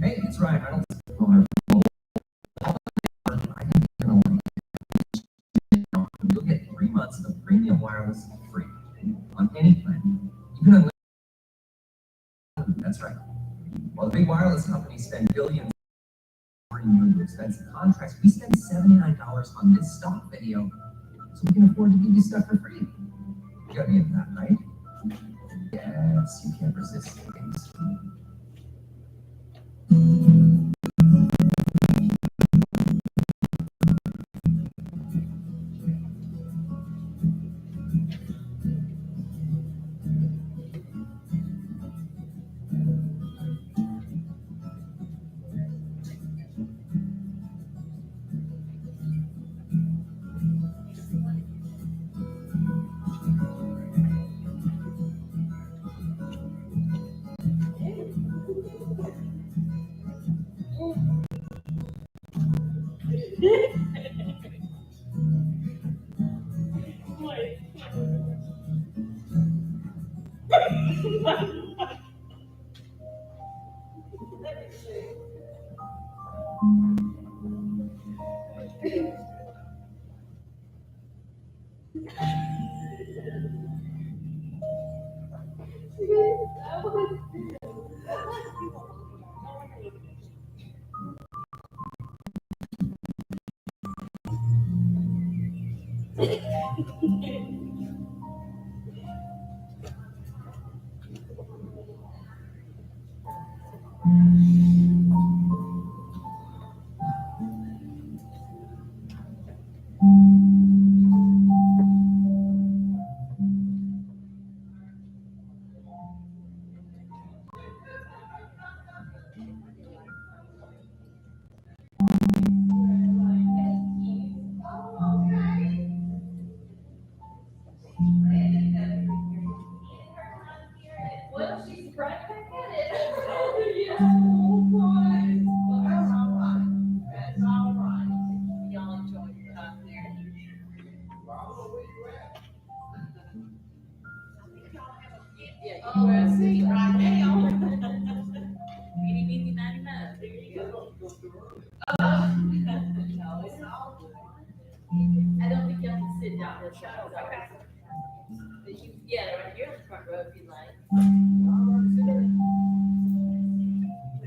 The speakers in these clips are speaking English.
Hey, it's Ryan Reynolds. I think you're gonna like it. You'll get 3 months of premium wireless free on any plan. You can unlimited. That's right. While the big wireless companies spend billions bringing you into expensive contracts, we spend $79 on this stock video, so we can afford to give you stuff for free. You got me in that, right? Yes, you can't resist things. Well, she's right back at it. Yeah. Oh, boy. Well, that's all right. That's all right. Y'all enjoy your time there. Yeah, USC right now. Itty bitty 99. There you go. No, it's all good. I don't think y'all can sit down this side. Okay. Yeah, right here in the front row if you like.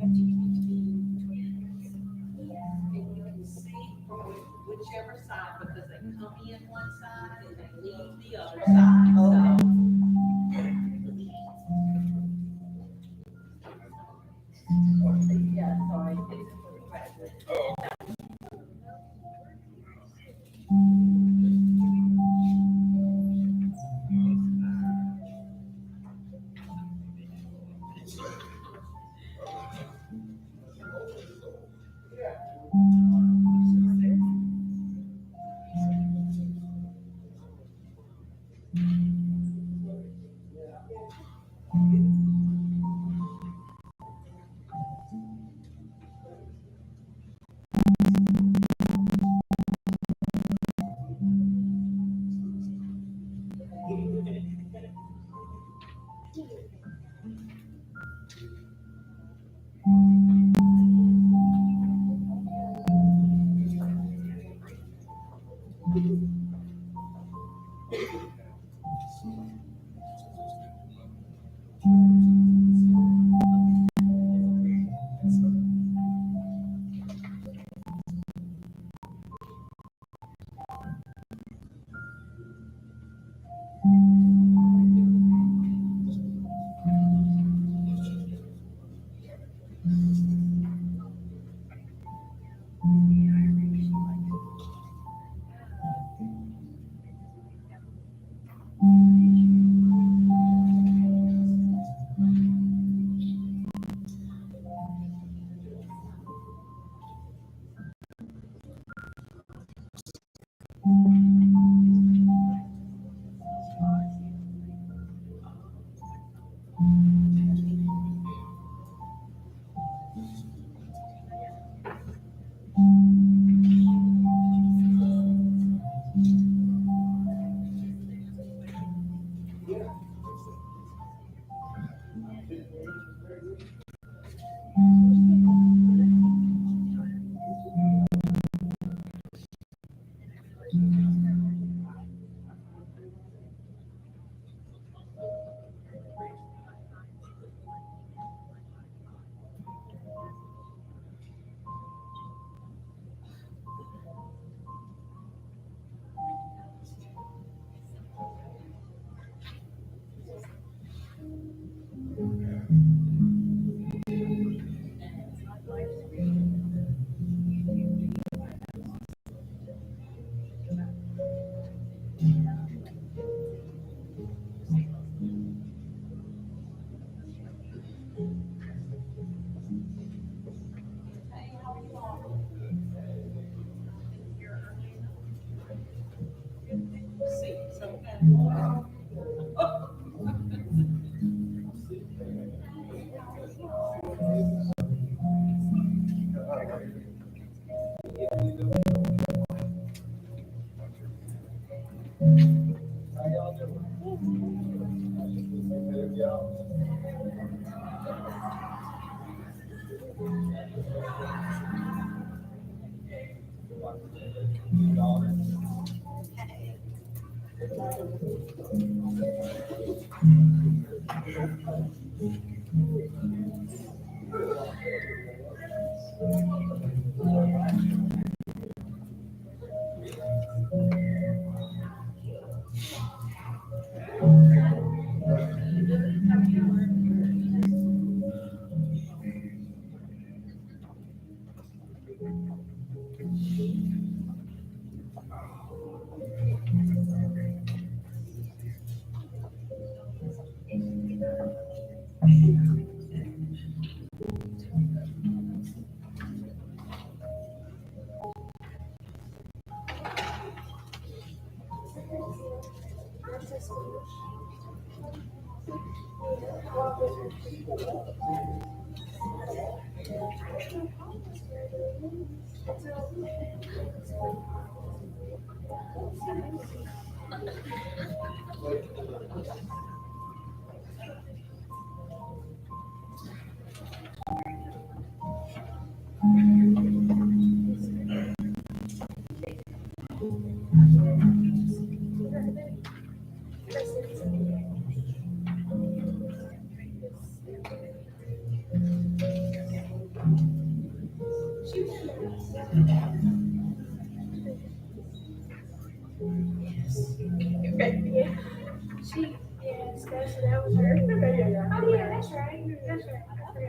And you can see from whichever side, because they come in one side and they leave the other side, so. Yeah, sorry, it's for the graduate. Yes, that was her. Oh, yeah, that's right. That's right. I forgot.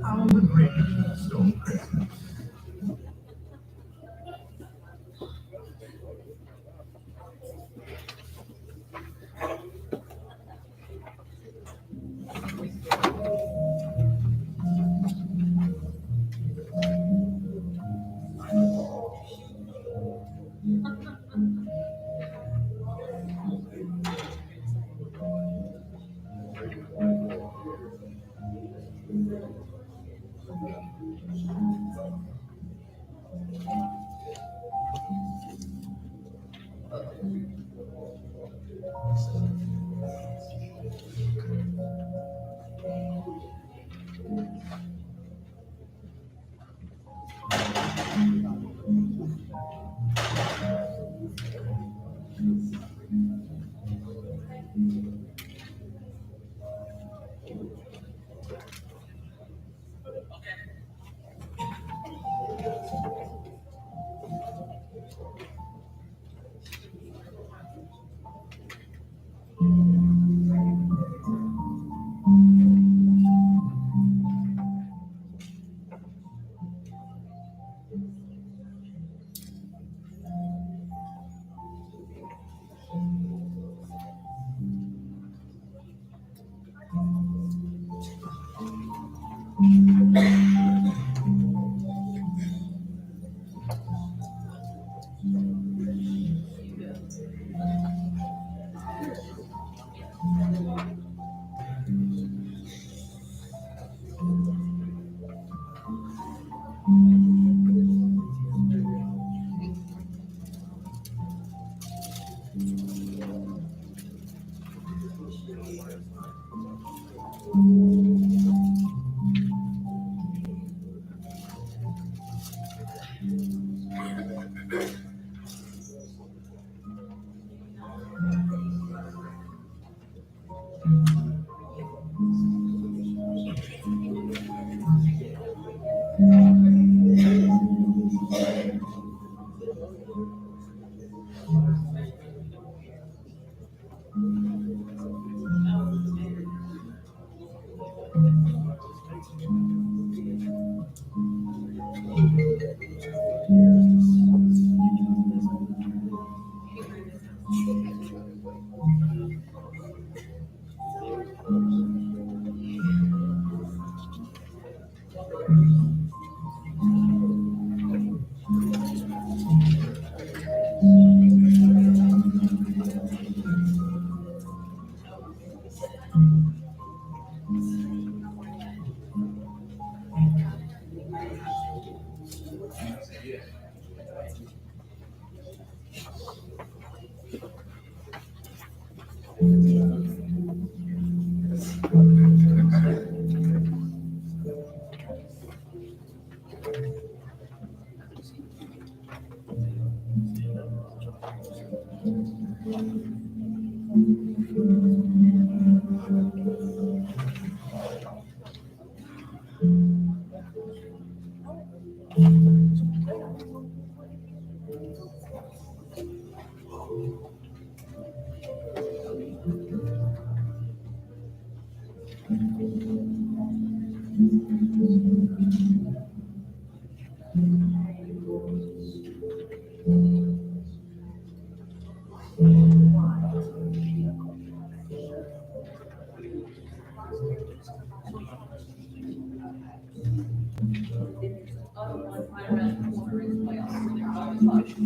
How the Grinch Stole Christmas. Other one right around the corner as well, so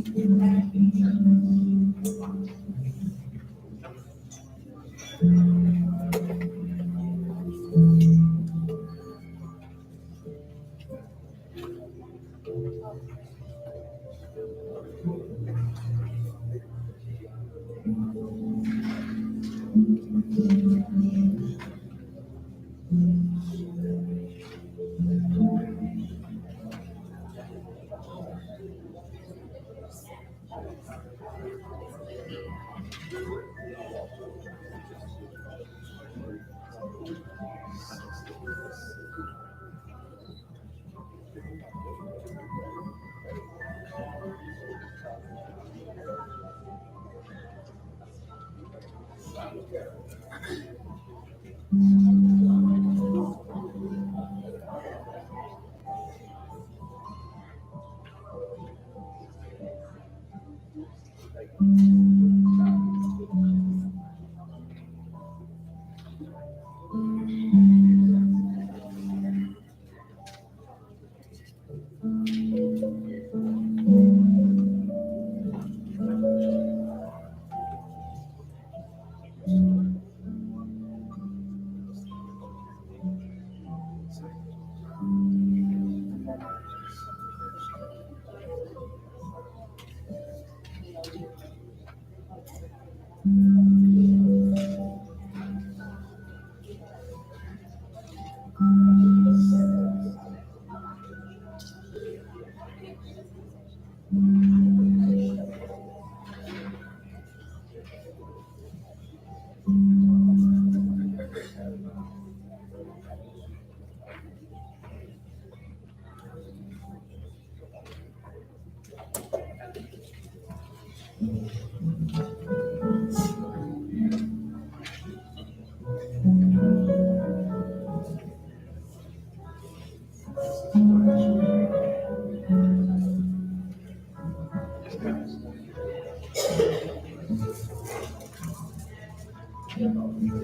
they're both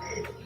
close.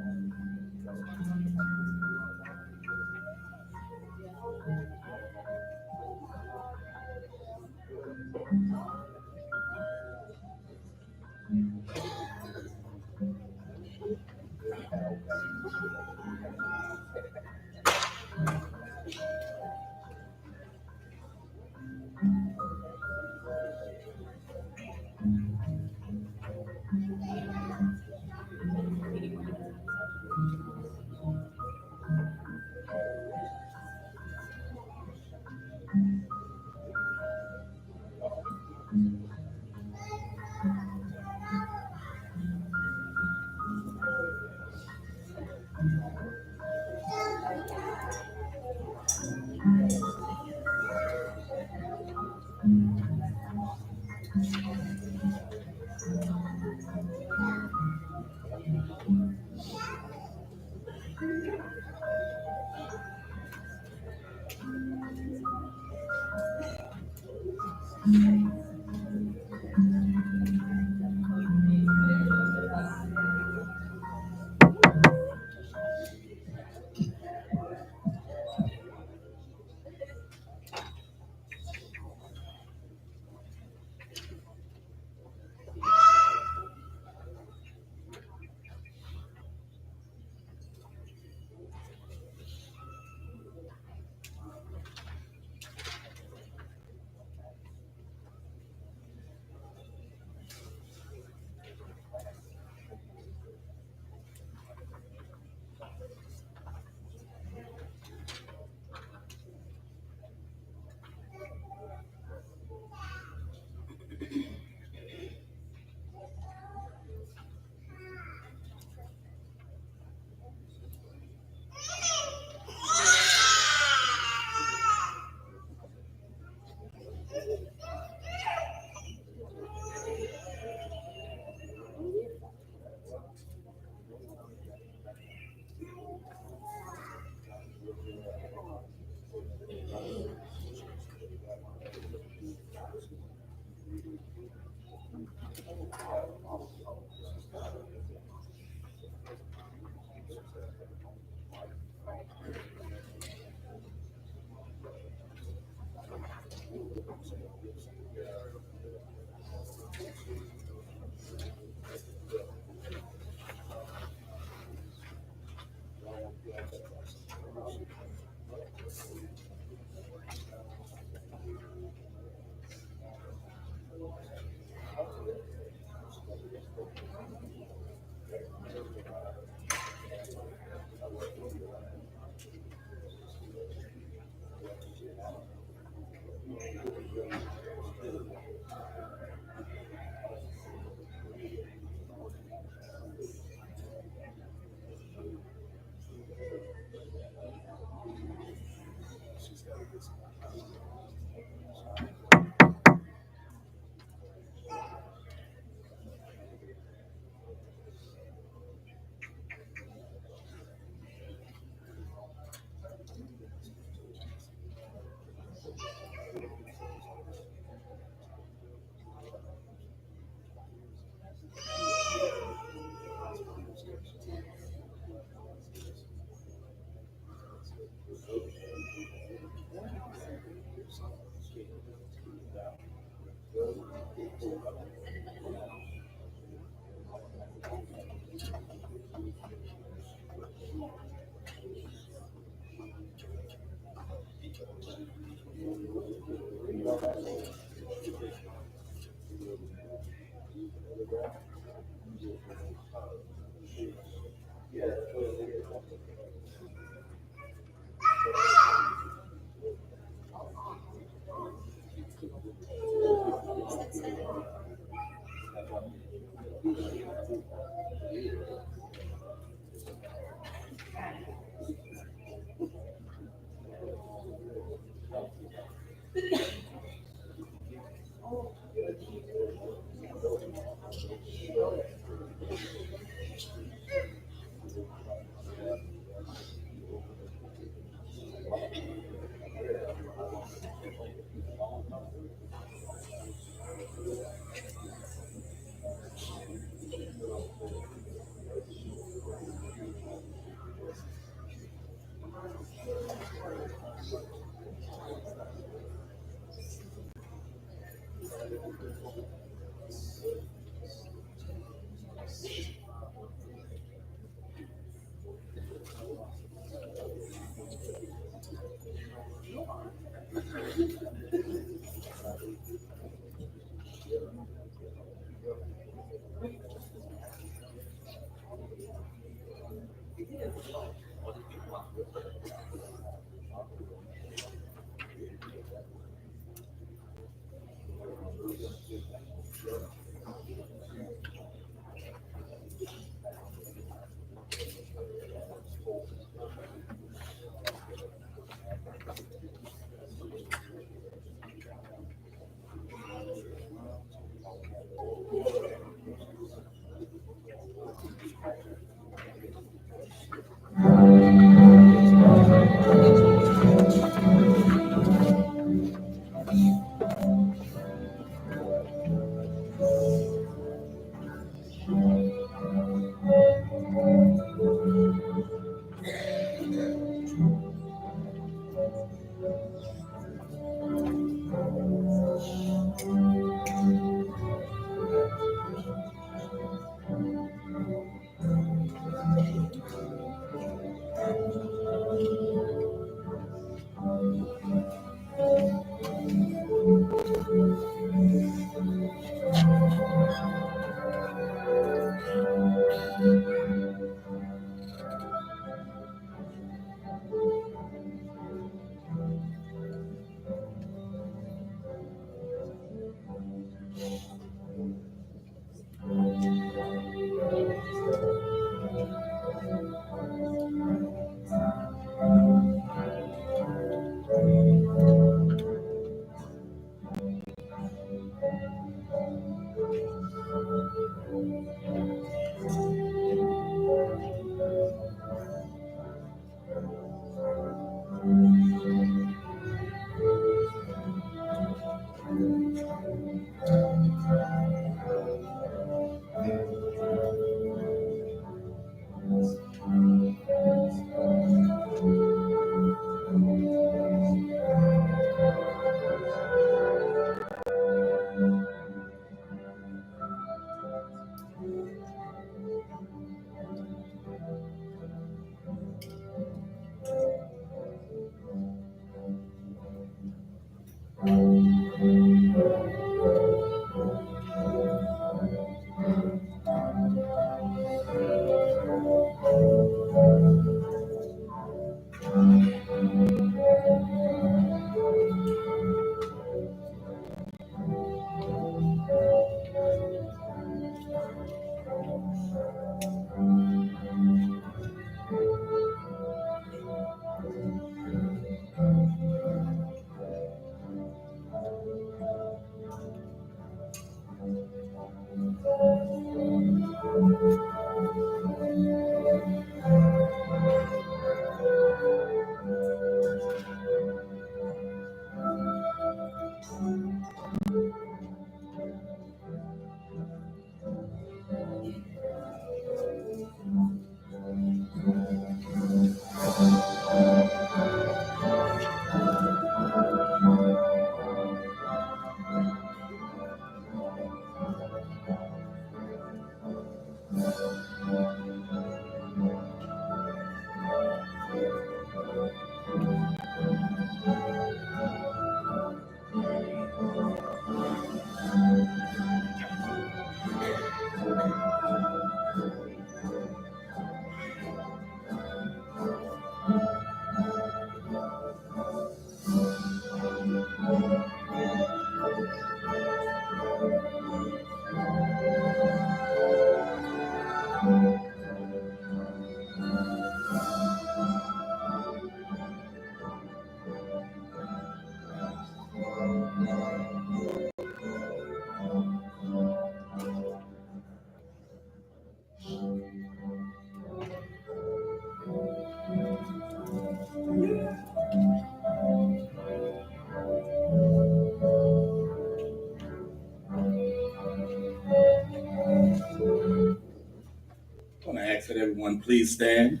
Please stand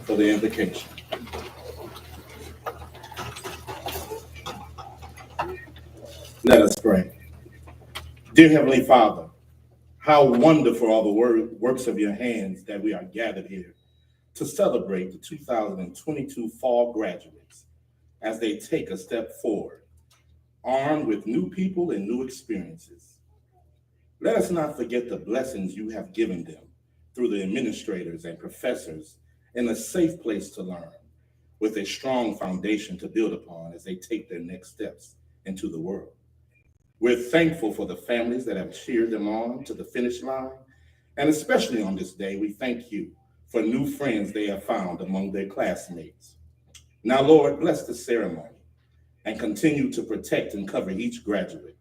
for the invocation. Let us pray. Dear Heavenly Father, how wonderful are the works of your hands that we are gathered here to celebrate the 2022 fall graduates as they take a step forward, armed with new people and new experiences. Let us not forget the blessings you have given them through the administrators and professors in a safe place to learn, with a strong foundation to build upon as they take their next steps into the world. We're thankful for the families that have cheered them on to the finish line, and especially on this day, we thank you for new friends they have found among their classmates. Now, Lord, bless the ceremony and continue to protect and cover each graduate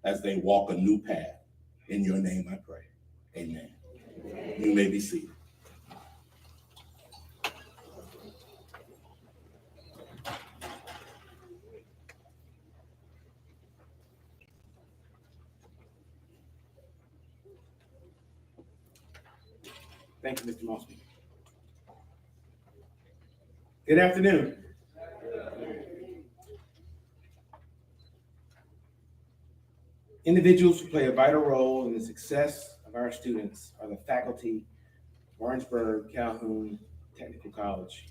as they walk a new path. In your name I pray, amen. You may be seated. Thank you, Mr. Mosby. Good afternoon. Individuals who play a vital role in the success of our students are the faculty of Orangeburg Calhoun Technical College.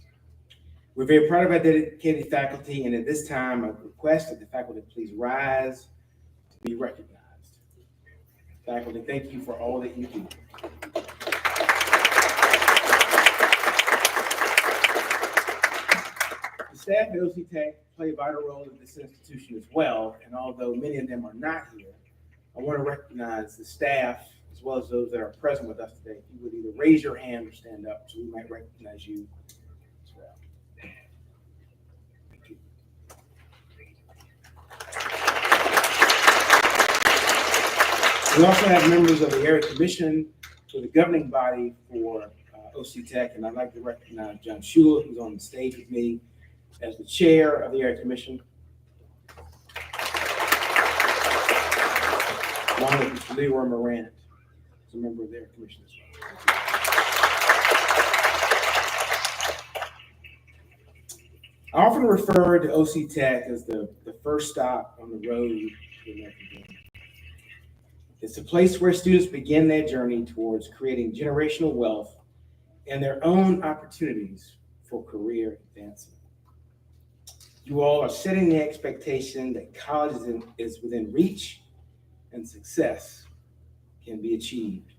We're very proud of our dedicated faculty, and at this time, I request that the faculty please rise to be recognized. Faculty, thank you for all that you do. The staff at OC Tech play a vital role in this institution as well, and although many of them are not here, I want to recognize the staff as well as those that are present with us today. If you would either raise your hand or stand up so we might recognize you as well. Thank you. We also have members of the Area Commission for the governing body for OC Tech, and I'd like to recognize John Shula, who's on the stage with me as the chair of the Area Commission. Along with Mr. Leroy Morant, who's a member of the Area Commission as well. I often refer to OC Tech as the first stop on the road to the American dream. It's a place where students begin their journey towards creating generational wealth and their own opportunities for career advancement. You all are setting the expectation that college is within reach and success can be achieved.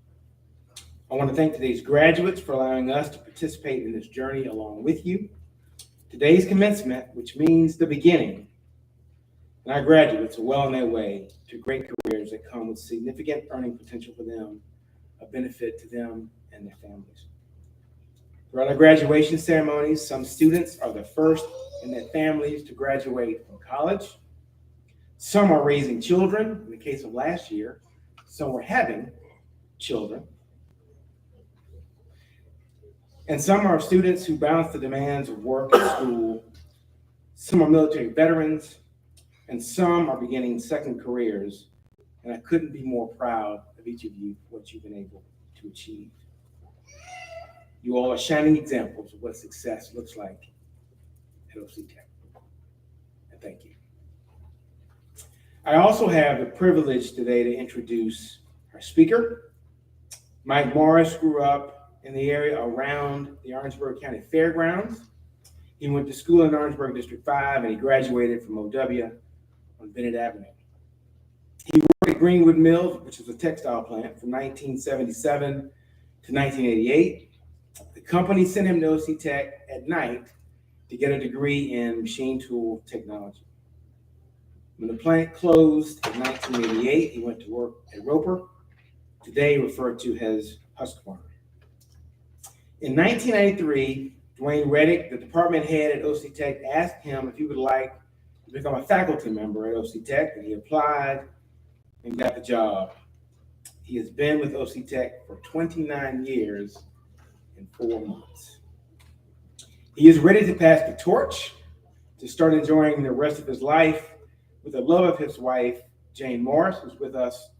I want to thank today's graduates for allowing us to participate in this journey along with you. Today's commencement, which means the beginning, and our graduates are well on their way to great careers that come with significant earning potential for them, a benefit to them and their families. Throughout our graduation ceremonies, some students are the first in their families to graduate from college. Some are raising children. In the case of last year, some were having children. And some are students who balance the demands of work and school. Some are military veterans, and some are beginning second careers. And I couldn't be more proud of each of you for what you've been able to achieve. You all are shining examples of what success looks like at OC Tech. And thank you. I also have the privilege today to introduce our speaker. Mike Morris grew up in the area around the Orangeburg County Fairgrounds. He went to school in Orangeburg District 5 and he graduated from OW on Bennett Avenue. He worked at Greenwood Mills, which was a textile plant, from 1977 to 1988. The company sent him to OC Tech at night to get a degree in machine tool technology. When the plant closed in 1988, he went to work at Roper, today referred to as Husqvarna. In 1993, Dwayne Reddick, the department head at OC Tech, asked him if he would like to become a faculty member at OC Tech, and he applied and got the job. He has been with OC Tech for 29 years and 4 months. He is ready to pass the torch to start enjoying the rest of his life with the love of his wife, Jane Morris, who's with us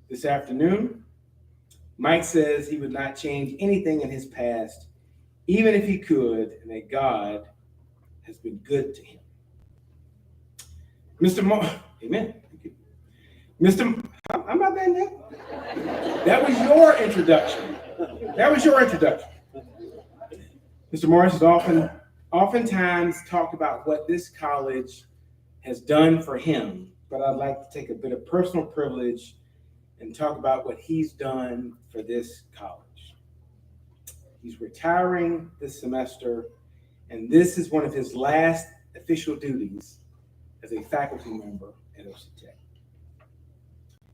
this afternoon. Mike says he would not change anything in his past, even if he could, and that God has been good to him. Amen. Thank you. I'm not done yet. That was your introduction. Mr. Morris has oftentimes talked about what this college has done for him, but I'd like to take a bit of personal privilege and talk about what he's done for this college. He's retiring this semester, and this is one of his last official duties as a faculty member at OC Tech.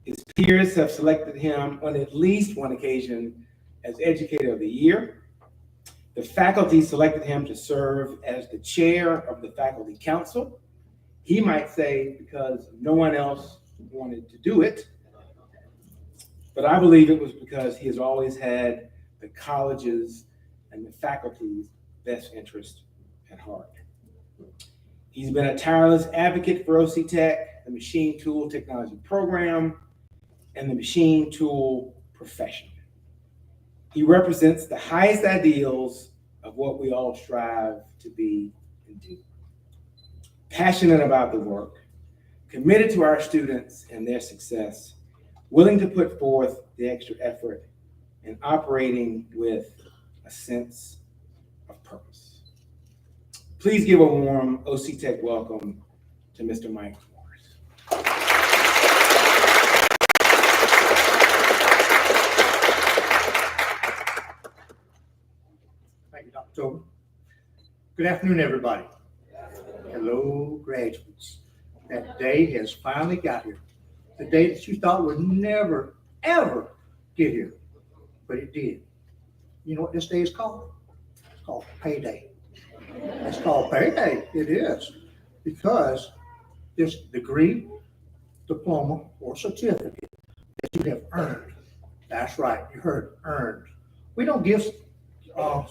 His peers have selected him on at least one occasion as Educator of the Year. The faculty selected him to serve as the chair of the Faculty Council. He might say because no one else wanted to do it, but I believe it was because he has always had the college's and the faculty's best interest at heart. He's been a tireless advocate for OC Tech, the machine tool technology program, and the machine tool profession. He represents the highest ideals of what we all strive to be and do. Passionate about the work, committed to our students and their success, willing to put forth the extra effort, and operating with a sense of purpose. Please give a warm OC Tech welcome to Mr. Mike Morris. Thank you, Dr. Tobin. Good afternoon, everybody. Hello, graduates. That day has finally got here. The day that you thought would never, ever get here, but it did. You know what this day is called? It's called payday. It's called payday. It is. Because this degree, diploma, or certificate that you have earned. That's right. You heard earned. We don't give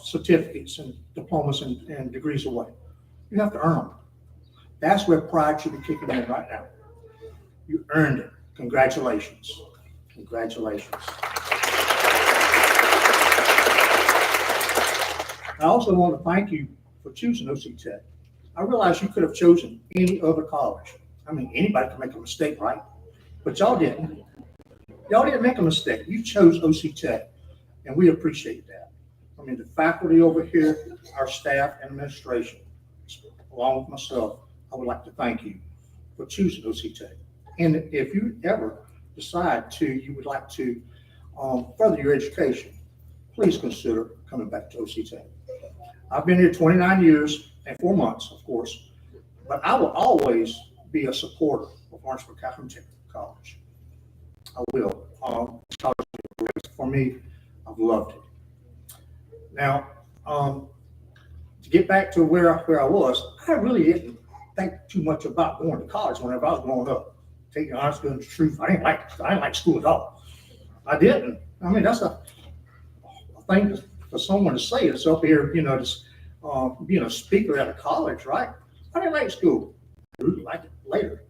certificates and diplomas and degrees away. You have to earn them. That's where pride should be kicking in right now. You earned it. Congratulations. Congratulations. I also want to thank you for choosing OC Tech. I realize you could have chosen any other college. I mean, anybody can make a mistake, right? But y'all didn't. Y'all didn't make a mistake. You chose OC Tech, and we appreciate that. I mean, the faculty over here, our staff and administration, along with myself, I would like to thank you for choosing OC Tech. And if you ever decide you would like to further your education, please consider coming back to OC Tech. I've been here 29 years and 4 months, of course, but I will always be a supporter of Orangeburg Catholic Technical College. I will. For me, I've loved it. Now, to get back to where I was, I really didn't think too much about going to college whenever I was growing up. Taking honest and truth, I didn't like school at all. I didn't. I mean, that's a thing for someone to say. It's up here, just being a speaker at a college, right? I didn't like school. I really liked it later.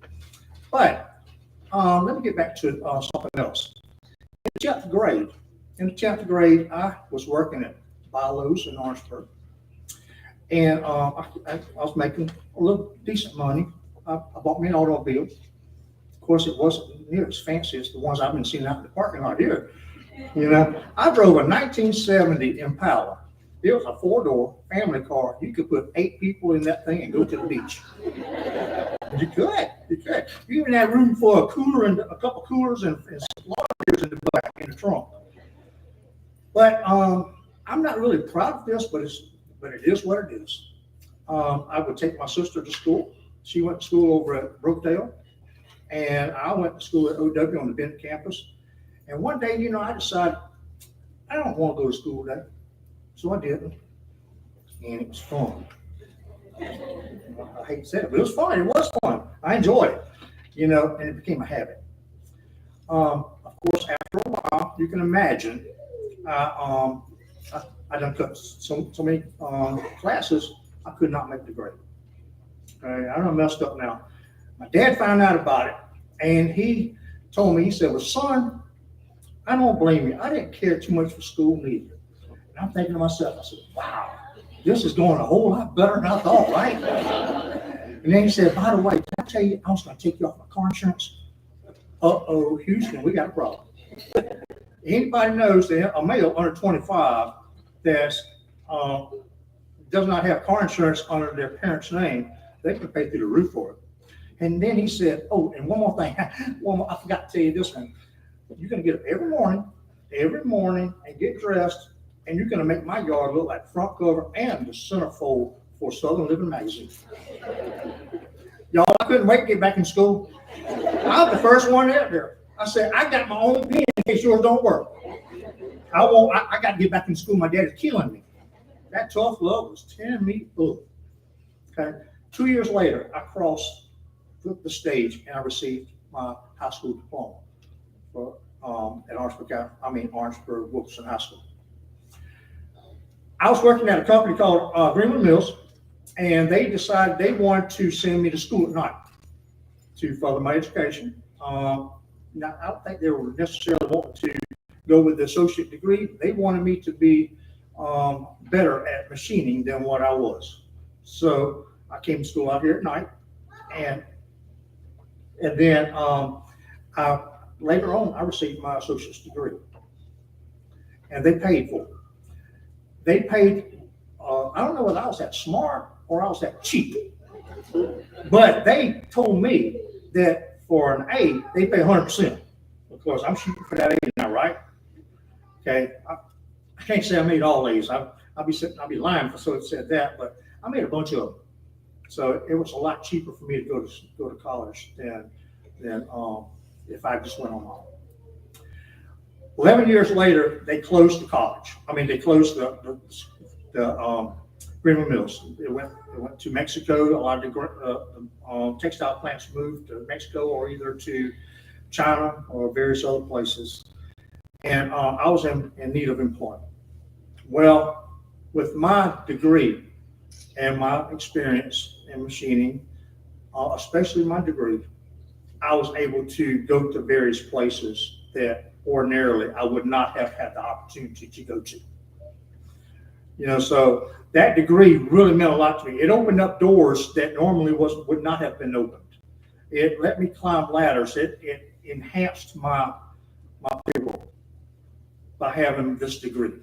But let me get back to something else. In the 10th grade, I was working at Bi-Lo's in Orangeburg. And I was making a little decent money. I bought me an automobile. Of course, it wasn't near as fancy as the ones I've been seeing out in the parking lot here. I drove a 1970 Impala. It was a 4-door family car. You could put 8 people in that thing and go to the beach. You could. You even had room for a cooler and a couple coolers and some water beers in the back in the trunk. But I'm not really proud of this, but it is what it is. I would take my sister to school. She went to school over at Brookdale, and I went to school at OW on the Bennett campus. And one day, I decided I don't want to go to school today, so I didn't, and it was fun. I hate to say it, but it was fun. It was fun. I enjoyed it, and it became a habit. Of course, after a while, you can imagine, I done cut so many classes, I could not make the grade. I done messed up now. My dad found out about it, and he told me, he said, well, son, I don't blame you. I didn't care too much for school neither. And I'm thinking to myself, I said, wow, this is going a whole lot better than I thought, right? And then he said, by the way, did I tell you I was going to take you off my car insurance? Uh-oh, Houston, we got a problem. Anybody knows that a male under 25 that does not have car insurance under their parents' name, they can pay through the roof for it. And then he said, oh, and one more thing. I forgot to tell you this one. You're going to get up every morning and get dressed, and you're going to make my yard look like front cover and the centerfold for Southern Living magazine. Y'all, I couldn't wait to get back in school. I was the first one out there. I said, I got my own pen in case yours don't work. I got to get back in school. My dad is killing me. That tough love was tearing me up. Okay. 2 years later, I crossed the stage and I received my high school diploma at Orangeburg Wilkerson High School. I was working at a company called Greenwood Mills, and they decided they wanted to send me to school at night to further my education. Now, I don't think they were necessarily wanting to go with the associate degree. They wanted me to be better at machining than what I was. So I came to school out here at night, and then later on, I received my associate's degree, and they paid for it. They paid, I don't know whether I was that smart or I was that cheap, but they told me that for an A, they pay 100%. Of course, I'm shooting for that A now, right? Okay, I can't say I made all A's. I'll be lying if I sort of said that, but I made a bunch of them. So it was a lot cheaper for me to go to college than if I just went on my own. 11 years later, they closed the college. They closed the Greenwood Mills. It went to Mexico. A lot of the textile plants moved to Mexico or either to China or various other places. And I was in need of employment. Well, with my degree and my experience in machining, especially my degree, I was able to go to various places that ordinarily I would not have had the opportunity to go to. So that degree really meant a lot to me. It opened up doors that normally would not have been opened. It let me climb ladders. It enhanced my payroll by having this degree.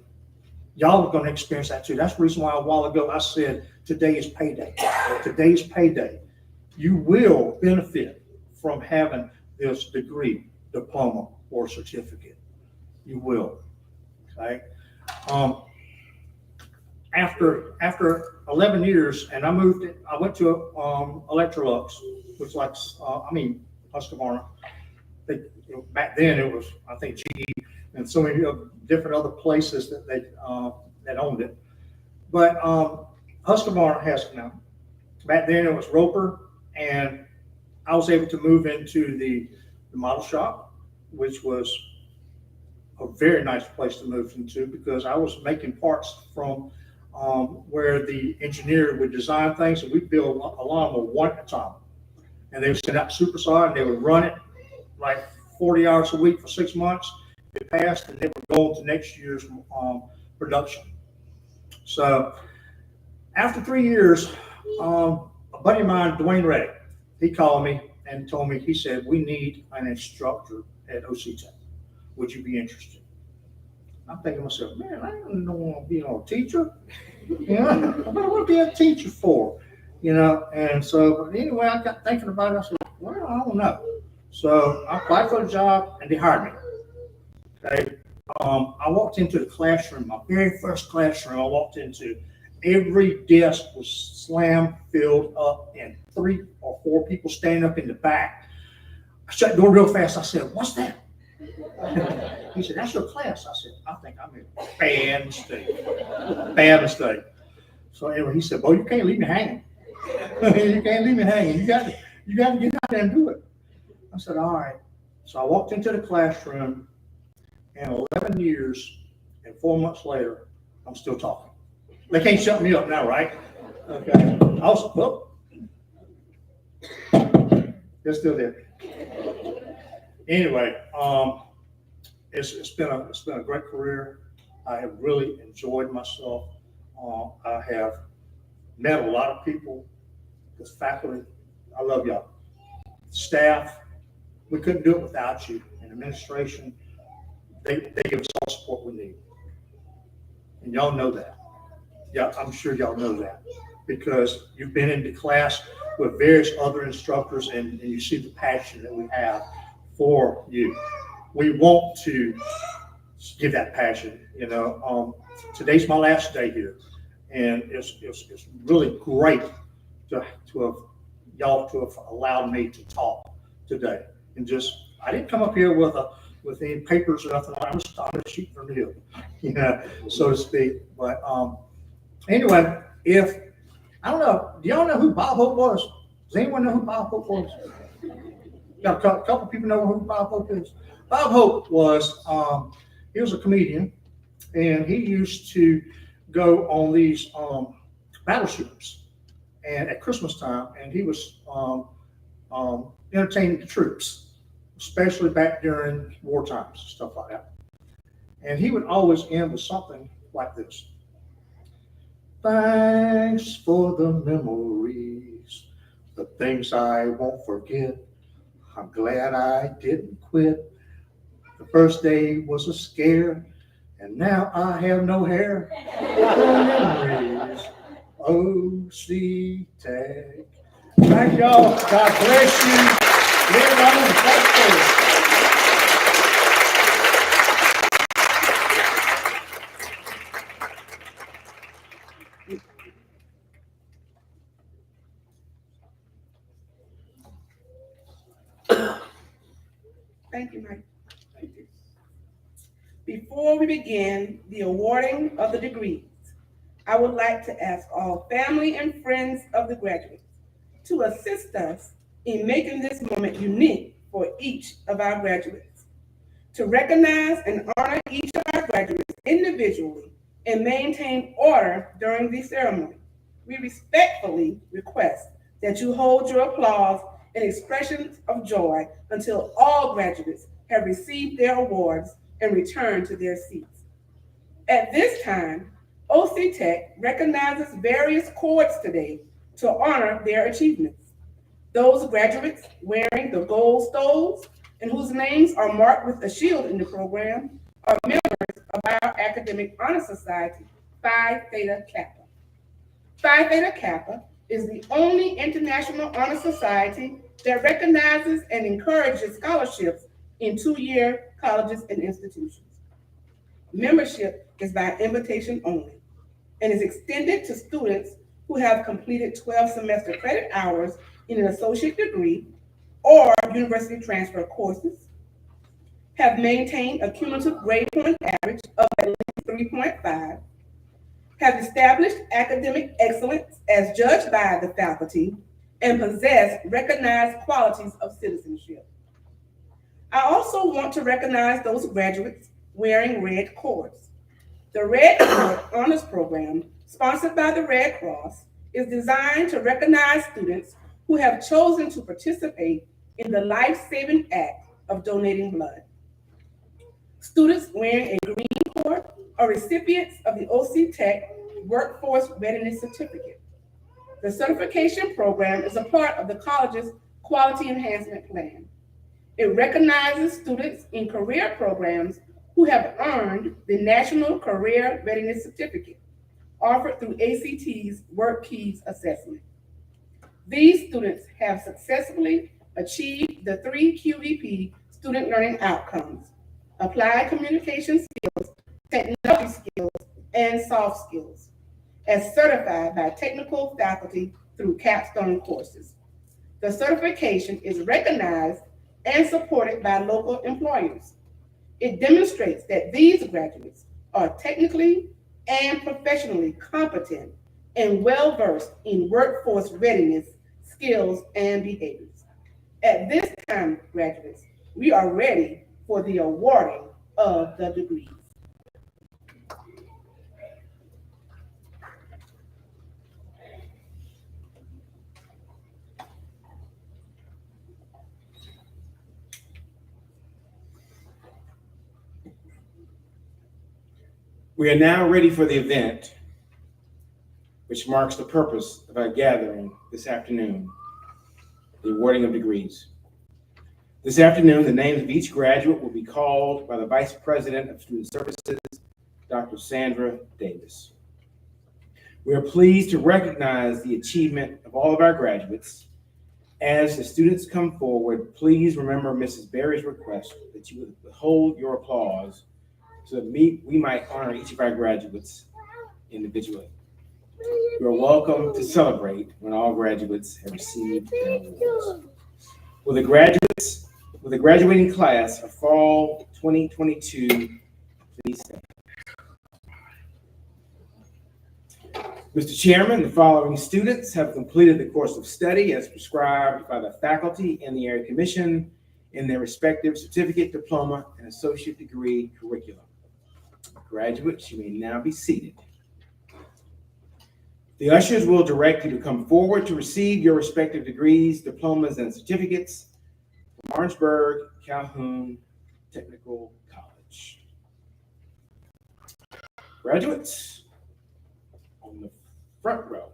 Y'all are going to experience that too. That's the reason why a while ago I said today is payday. Today's payday. You will benefit from having this degree, diploma, or certificate. You will. Okay. After 11 years, and I went to Electrolux, which Husqvarna. Back then it was, I think, GE and so many different other places that owned it. But Husqvarna has it now. Back then it was Roper, and I was able to move into the model shop, which was a very nice place to move into because I was making parts from where the engineer would design things, and we'd build a lawnmower one at a time. And they would send out superstar, and they would run it like 40 hours a week for 6 months. It passed, and they would go on to next year's production. So after 3 years, a buddy of mine, Dwayne Reddick, he called me and told me, he said, we need an instructor at OC Tech. Would you be interested? I'm thinking to myself, man, I don't want to be a teacher. What do I want to be a teacher for? And so, but anyway, I got thinking about it. I said, well, I don't know. So I applied for the job, and they hired me. Okay. I walked into the classroom, my very first classroom I walked into. Every desk was slam filled up, and 3 or 4 people standing up in the back. I shut the door real fast. I said, what's that? He said, that's your class. I said, I think I made a bad mistake. So anyway, he said, boy, you can't leave me hanging. You can't leave me hanging. You got to get out there and do it. I said, all right. So I walked into the classroom, and 11 years and 4 months later, I'm still talking. They can't shut me up now, right? Okay. They're still there. Anyway, it's been a great career. I have really enjoyed myself. I have met a lot of people, this faculty. I love y'all. Staff, we couldn't do it without you. And administration, they give us all the support we need. And y'all know that. Yeah, I'm sure y'all know that because you've been into class with various other instructors and you see the passion that we have for you. We want to give that passion, you know. Today's my last day here, and it's really great to have y'all to have allowed me to talk today. And just, I didn't come up here with any papers or nothing. I'm just shooting from the hip, you know, so to speak. But anyway, I don't know, do y'all know who Bob Hope was? Does anyone know who Bob Hope was? Got a couple people know who Bob Hope is. Bob Hope was, he was a comedian, and he used to go on these battleships and at Christmas time, and he was entertaining the troops, especially back during war times, stuff like that. And he would always end with something like this. Thanks for the memories, the things I won't forget. I'm glad I didn't quit. The first day was a scare, and now I have no hair. The memories, OC Tech. Thank y'all. God bless you. Live on and prosper. Thank you, Mike. Thank you. Before we begin the awarding of the degrees, I would like to ask all family and friends of the graduates to assist us in making this moment unique for each of our graduates. To recognize and honor each of our graduates individually and maintain order during the ceremony, we respectfully request that you hold your applause and expressions of joy until all graduates have received their awards and returned to their seats. At this time, OC Tech recognizes various cords today to honor their achievements. Those graduates wearing the gold stoles and whose names are marked with a shield in the program are members of our Academic Honor Society, Phi Theta Kappa. Phi Theta Kappa is the only international honor society that recognizes and encourages scholarships in two-year colleges and institutions. Membership is by invitation only and is extended to students who have completed 12 semester credit hours in an associate degree or university transfer courses, have maintained a cumulative grade point average of at least 3.5, have established academic excellence as judged by the faculty, and possess recognized qualities of citizenship. I also want to recognize those graduates wearing red cords. The Red Cord Honors Program, sponsored by the Red Cross, is designed to recognize students who have chosen to participate in the life-saving act of donating blood. Students wearing a green cord are recipients of the OC Tech Workforce Readiness Certificate. The certification program is a part of the college's Quality Enhancement Plan. It recognizes students in career programs who have earned the National Career Readiness Certificate, offered through ACT's Work Keys assessment. These students have successfully achieved the 3 QEP student learning outcomes: applied communication skills, technology skills, and soft skills, as certified by technical faculty through capstone courses. The certification is recognized and supported by local employers. It demonstrates that these graduates are technically and professionally competent and well-versed in workforce readiness, skills, and behaviors. At this time, graduates, we are ready for the awarding of the degrees. We are now ready for the event, which marks the purpose of our gathering this afternoon, the awarding of degrees. This afternoon, the names of each graduate will be called by the Vice President of Student Services, Dr. Sandra Davis. We are pleased to recognize the achievement of all of our graduates. As the students come forward, please remember Mrs. Berry's request that you would withhold your applause so that we might honor each of our graduates individually. You are welcome to celebrate when all graduates have received their awards. Will the graduating class of fall 2022 please stand? Mr. Chairman, the following students have completed the course of study as prescribed by the faculty and the area commission in their respective certificate, diploma, and associate degree curriculum. Graduates, you may now be seated. The ushers will direct you to come forward to receive your respective degrees, diplomas, and certificates from Orangeburg Calhoun Technical College. Graduates, on the front row,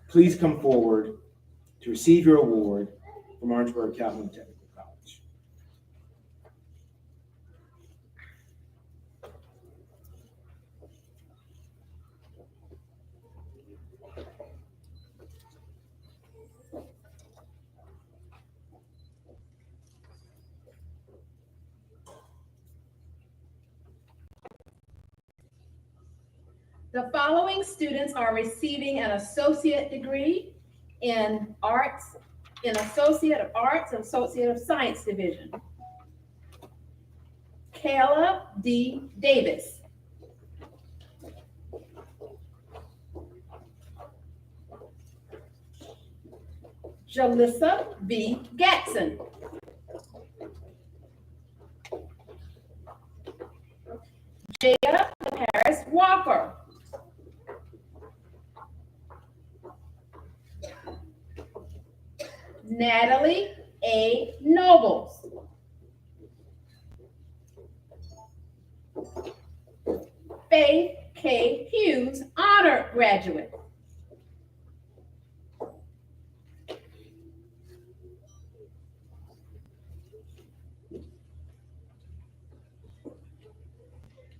please come forward to receive your award from Orangeburg Calhoun Technical College. The following students are receiving an associate degree in arts, in Associate of Arts and Associate of Science Division. Kayla D. Davis. Jalissa V. Gatson. Jada Paris Walker. Natalie A. Nobles. Faith K. Hughes, honor graduate.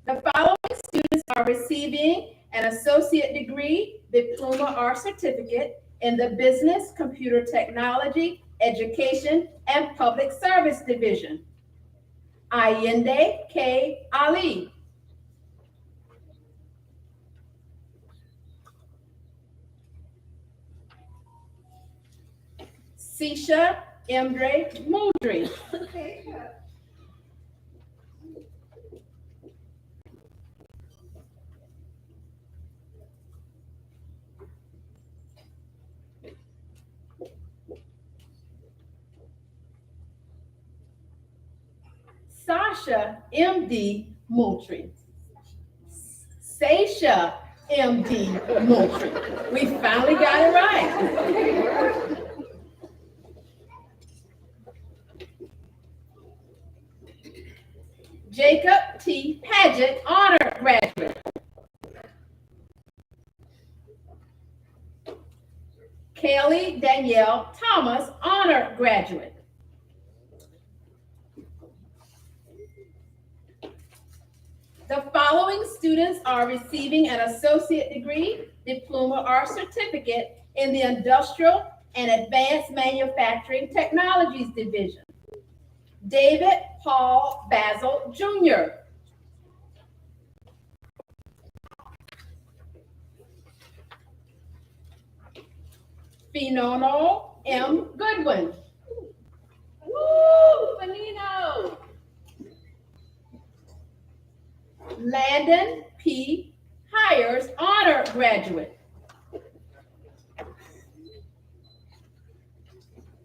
The following students are receiving an associate degree, diploma, or certificate in the Business, Computer Technology, Education, and Public Service Division. Ayende K. Ali. Sisha Emdre Moudry. Sasha M.D. Moultrie. Sasha M.D. Moultrie. We finally got it right. Jacob T. Paget, honor graduate. Kaylee Danielle Thomas, honor graduate. The following students are receiving an associate degree, diploma, or certificate in the Industrial and Advanced Manufacturing Technologies Division. David Paul Basil Jr. Finono M. Goodwin. Woo, Finino. Landon P. Hires, honor graduate.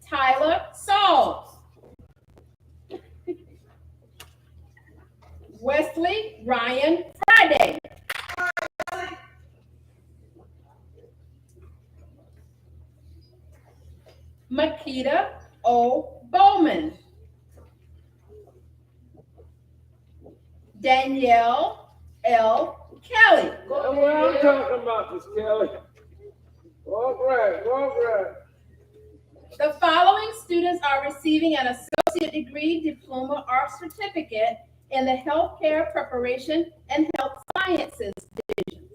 Tyler Sauls. Wesley Ryan Friday. Makita O. Bowman. Danielle L. Kelly. That's what I'm talking about, Miss Kelly. Walk right. The following students are receiving an associate degree, diploma, or certificate in the healthcare preparation and health sciences division.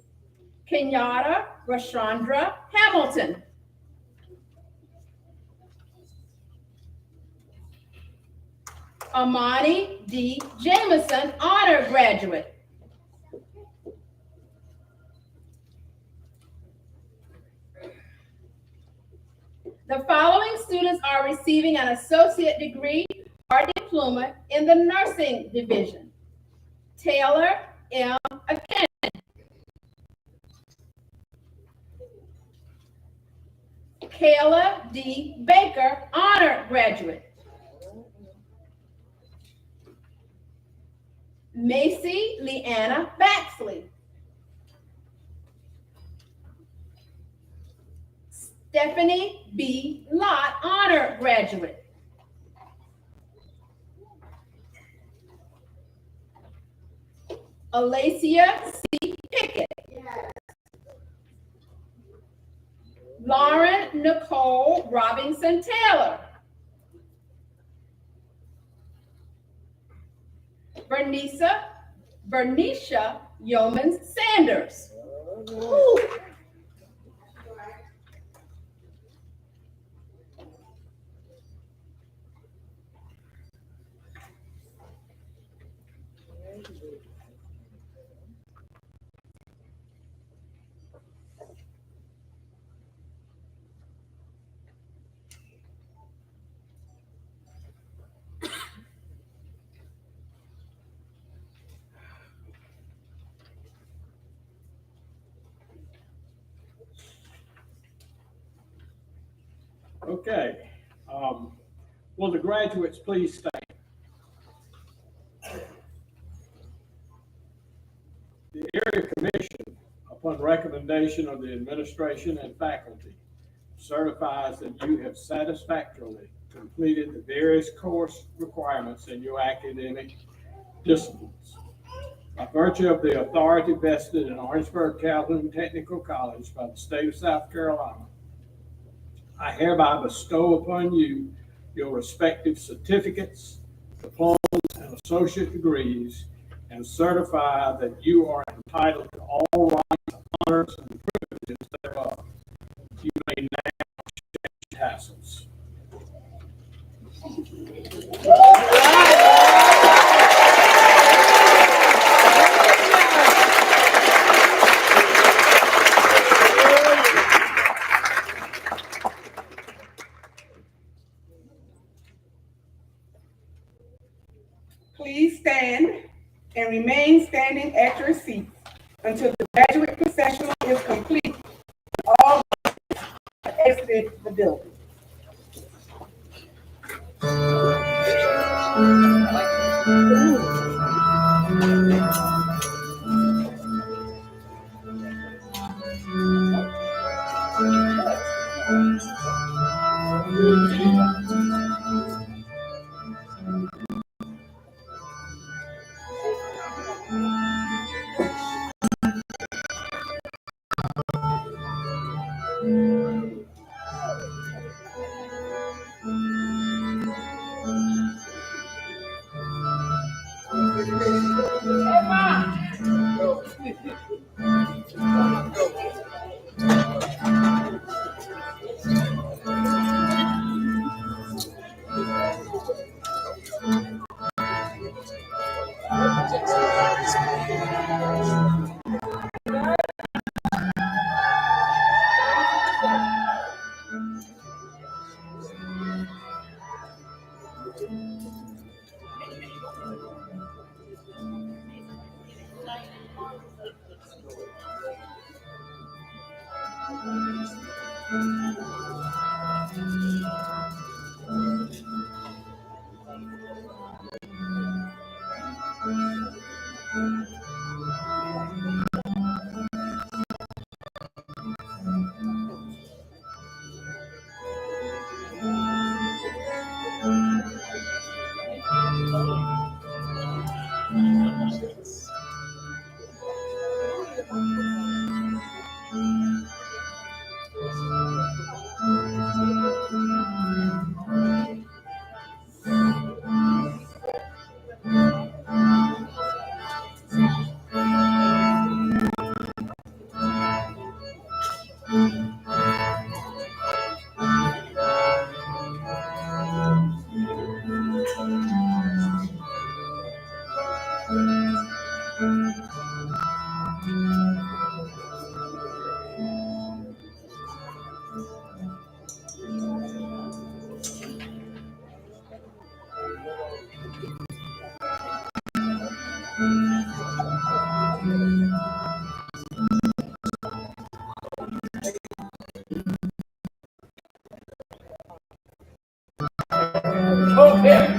Kenyatta Rashandra Hamilton. Amani D. Jameson, honor graduate. The following students are receiving an associate degree or diploma in the nursing division. Taylor M. Akin. Kayla D. Baker, honor graduate. Macy Leanna Baxley. Stephanie B. Lott, honor graduate. Alacia C. Pickett. Lauren Nicole Robinson Taylor. Bernicia Yeomans Sanders. Ooh. Okay. Will the graduates please stand? The area commission, upon recommendation of the administration and faculty, certifies that you have satisfactorily completed the various course requirements in your academic disciplines. By virtue of the authority vested in Orangeburg Calhoun Technical College by the state of South Carolina, I hereby bestow upon you your respective certificates, diplomas, and associate degrees, and certify that you are entitled to all rights, honors, and privileges thereof. You may now exchange tassels. Please stand and remain standing at your seats until the graduate processional is complete and all exit the building. Amen.